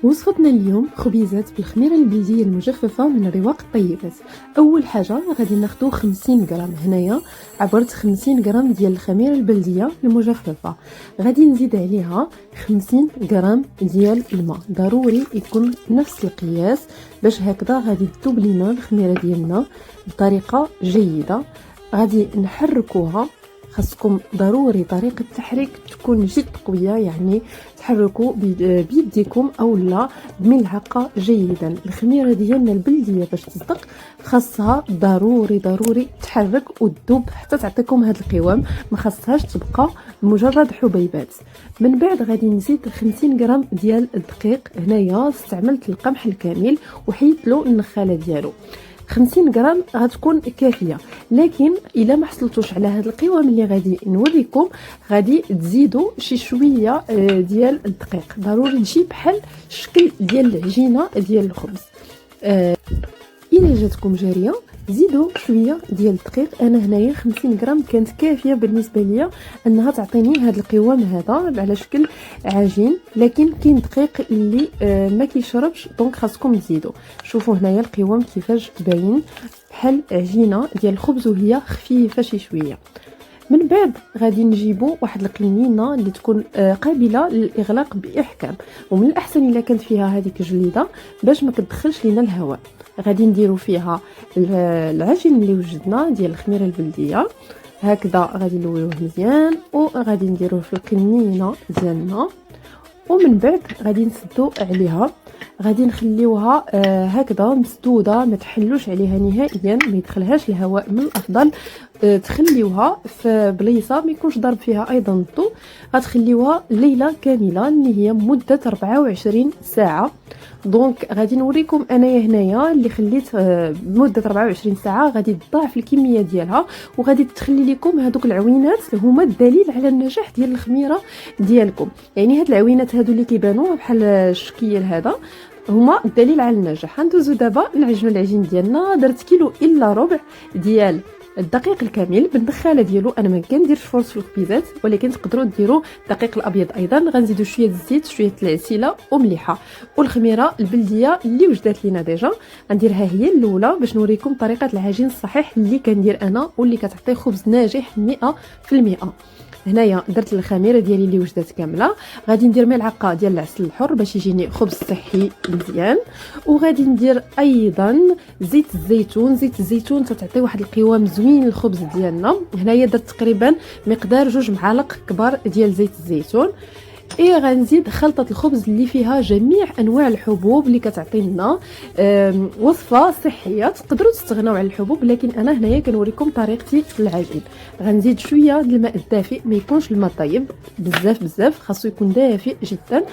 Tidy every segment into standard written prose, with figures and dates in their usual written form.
وصفتنا اليوم خبيزات بالخميرة البلدية المجففة من الرواق الطيبات. أول حاجة غادي ناخدو 50 غرام، هنايا عبرت 50 غرام ديال الخميرة البلدية المجففة. غادي نزيد عليها 50 غرام ديال الماء، ضروري يكون نفس القياس باش هكذا غادي تذوب لينا الخميرة ديالنا بطريقة جيدة. غادي نحركوها، خاصكم ضروري طريقة التحريك تكون جد قوية، يعني تحركوا بيديكم او لا بملعقة جيدا. الخميرة ديالنا البلدية باش تصدق خاصها ضروري تحرك وتذوب حتى تعطيكم هذا القوام، ما خاصهاش تبقى مجرد حبيبات. من بعد غادي نزيد 50 غرام ديال الدقيق، هنايا استعملت القمح الكامل وحيدت له النخاله ديالو. 50 غرام غتكون كافيه، لكن الا ما حصلتوش على هذا القوام اللي غادي نوريكم غادي تزيدوا شي شويه ديال الدقيق، ضروري تجي بحال الشكل ديال العجينه ديال الخبز. الا جاتكم جاريه زيدوا شويه ديال الدقيق. انا هنايا 50 غرام كانت كافيه بالنسبه ليا انها تعطيني هذا القوام هذا على شكل عجين، لكن كاين دقيق اللي ما كيشربش، دونك خاصكم تزيدوا. شوفوا هنايا القوام كيفاش باين بحال عجينه ديال الخبز وهي خفيفه شي شويه. من بعد غادي نجيبوا واحد القنينه اللي تكون قابله للاغلاق باحكام، ومن الاحسن الا كانت فيها هذيك الجليده باش ما كتدخلش لينا الهواء. غادي نديروا فيها العجين اللي وجدنا ديال الخميره البلديه، هكذا غادي نلويوه مزيان وغادي نديروه في القنينه ديالنا. ومن بعد غادي نسدو عليها، غادي نخليوها هكذا مسدوده، ما تحلوش عليها نهائيا، ما يدخلهاش الهواء. من الافضل تخليوها في بليصه ما يكونش ضارب فيها ايضا الضوء. غتخليوها ليله كامله اللي هي مده 24 ساعه. دونك غادي نوريكم انايا هنايا اللي خليت مده 24 ساعه، غادي تضاعف الكميه ديالها وغادي تخلي لكم هذوك العوينات هما الدليل على النجاح ديال الخميره ديالكم. يعني هاد العوينات هادو اللي كيبانوا بحال الشكيل هذا هما الدليل على النجاح. ندوزو دابا نعجنوا العجين ديالنا. درت كيلو الا ربع ديال الدقيق الكامل بالنخاله ديالو. انا ما كنديرش فرص في الخبيزات، ولكن تقدروا ديروا الدقيق الابيض ايضا. غنزيدوا شويه الزيت، شويه العسيله ومليحه، والخميره البلديه اللي وجدات لينا ديجا غنديرها هي الاولى باش نوريكم طريقه العجين الصحيح اللي كندير انا واللي كتعطي خبز ناجح 100%. هنايا درت الخميره ديالي اللي وجدات كامله. غادي ندير ملعقه ديال العسل الحر باش يجيني خبز صحي مزيان، وغادي ندير ايضا زيت الزيتون. زيت الزيتون تعطي واحد القوام زوين للخبز ديالنا. هنايا درت تقريبا مقدار 2 معالق كبار ديال زيت الزيتون. غنزيد خلطه الخبز اللي فيها جميع انواع الحبوب اللي كتعطي لنا وصفه صحيه. تقدروا تستغناو على الحبوب، لكن انا هنايا كنوريكم طريقتي في العجين. غنزيد شويه د الماء الدافئ، ما يكونش الماء طيب بزاف، خاصو يكون دافئ جدا.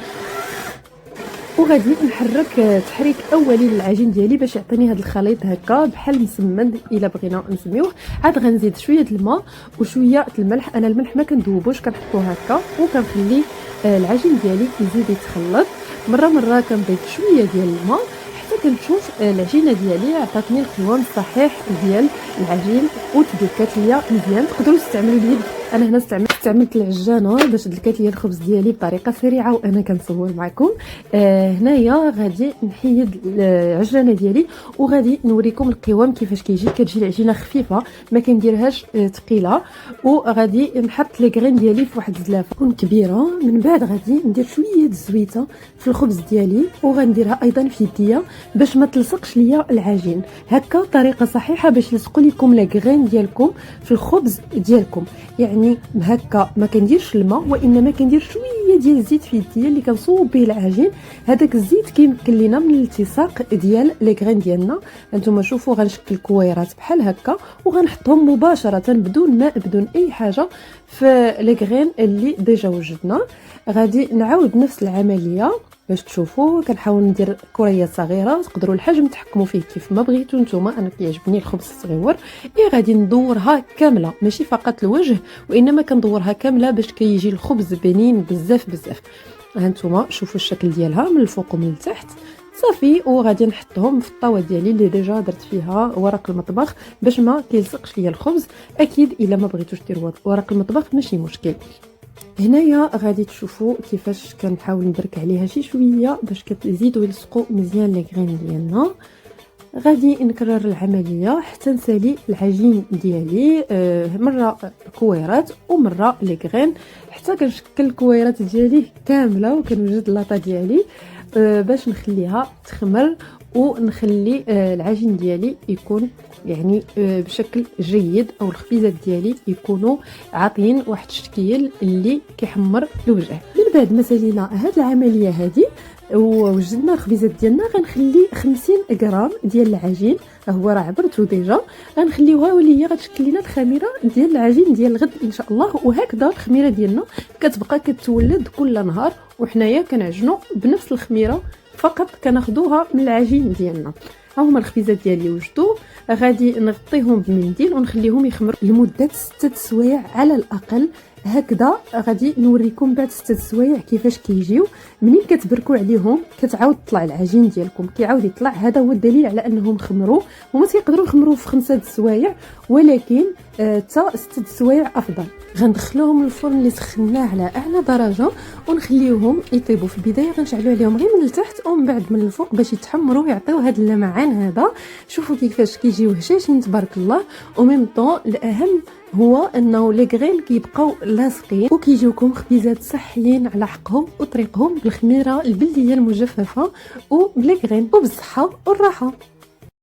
وغادي نحرك تحريك اولي للعجين ديالي باش يعطيني هذا الخليط هكا بحال مسمن الا بغينا نسميوه. عاد غنزيد شويه الماء وشويه الملح. انا الملح ما كندوبوش، كنحطوه هكا وكنخلي العجين ديالي يزيد يتخلط. مره كنضيف شويه ديال الماء حتى كنشوف العجينه ديالي عطاتني القوام الصحيح ديال العجين وتدلكات ليا مزيان. تقدروا تستعملوا اليد، انا هنا استعملت العجانه باش دلكات ليا الخبز ديالي بطريقه سريعه وانا كنصور معكم. هنايا غادي نحيد العجانه ديالي وغادي نوريكم القوام كيفاش كتجي العجينه خفيفه، ما كنديرهاش ثقيله. وغادي نحط لي غرين ديالي في واحد الزلافه تكون كبيره. من بعد غادي ندير شويه الزويته في الخبز ديالي وغنديرها ايضا في يديا باش ما تلصقش ليا العجين. هكا طريقه صحيحه باش يلصقوا لكم لي غرين ديالكم في الخبز ديالكم. يعني هكا ما كنديرش الماء، وانما كندير شويه ديال الزيت في يديا اللي كنصوب به العجين. هذاك الزيت كيمكن لينا من الالتصاق ديال لي غرين ديالنا. انتم شوفوا غنشكل كويرات بحال هكا وغنحطهم مباشره بدون ماء بدون اي حاجه في لي غرين اللي ديجا وجدنا. غادي نعاود نفس العمليه باش تشوفوا. كنحاول ندير كريات صغيره، تقدروا الحجم تحكموا فيه كيف ما بغيتوا نتوما. انا كيعجبني الخبز الصغيور. غادي ندورها كامله، ماشي فقط الوجه وانما كندورها كامله باش كيجي الخبز بنين بزاف. هانتوما شوفوا الشكل ديالها من الفوق ومن التحت صافي. وغادي نحطهم في الطاوه ديالي اللي ديجا درت فيها ورق المطبخ باش ما كيلصقش ليا الخبز. اكيد الا ما بغيتوش ديروا ورق المطبخ ماشي مشكل. هنايا غادي تشوفوا كيفاش كنحاول نبرك عليها شي شويه باش كتزيدوا يلصقوا مزيان لي غرين ديالنا. غادي نكرر العمليه حتى نسالي العجين ديالي مره كويرات ومره لي غرين حتى كنشكل الكويرات ديالي كامله وكنوجد لاطا ديالي باش نخليها تخمر ونخلي العجين ديالي يكون يعني بشكل جيد او الخبيزات ديالي يكونوا عاطين واحد الشكل اللي كيحمر الوجه. من بعد ما سالينا هاد العمليه هذه ووجدنا الخبيزات ديالنا غنخلي 50 غرام ديال العجين، هو راه عبرته ديجا، غنخليوها واللي هي غتشكل لنا الخميره ديال العجين ديال الغد ان شاء الله. وهكذا الخميره ديالنا كتبقى كتولد كل نهار وحنايا كنعجنوا بنفس الخميره فقط كناخذوها من العجين ديالنا. ها هما الخبيزات ديالي وجدوا، غادي نغطيهم بمنديل ونخليهم يخمروا لمده 6 سوايع على الاقل. هكذا غادي نوريكم بعد 6 سوايع كيفاش كيجيو. منين كتبركوا عليهم كتعاود تطلع العجين ديالكم كيعاود يطلع، هذا هو الدليل على انهم خمروا. هما تيقدروا يخمروا في 5 سوايع ولكن حتى 6 سوايع افضل. غندخلوهم للفرن اللي سخناه على اعلى درجه ونخليوهم يطيبوا. في البدايه غنشعلوا عليهم غير من التحت ومن بعد من الفوق باش يتحمروا ويعطيو هذا اللمعان هذا. شوفوا كيفاش كيجيو هشاشين تبارك الله. وميم طون الاهم هو انه لي غرين كيبقاو لاصقين وكيجيوكم خبيزات صحيين على حقهم وطريقهم بالخميره البلديه المجففه وبلي غرين وبالصحه والراحه.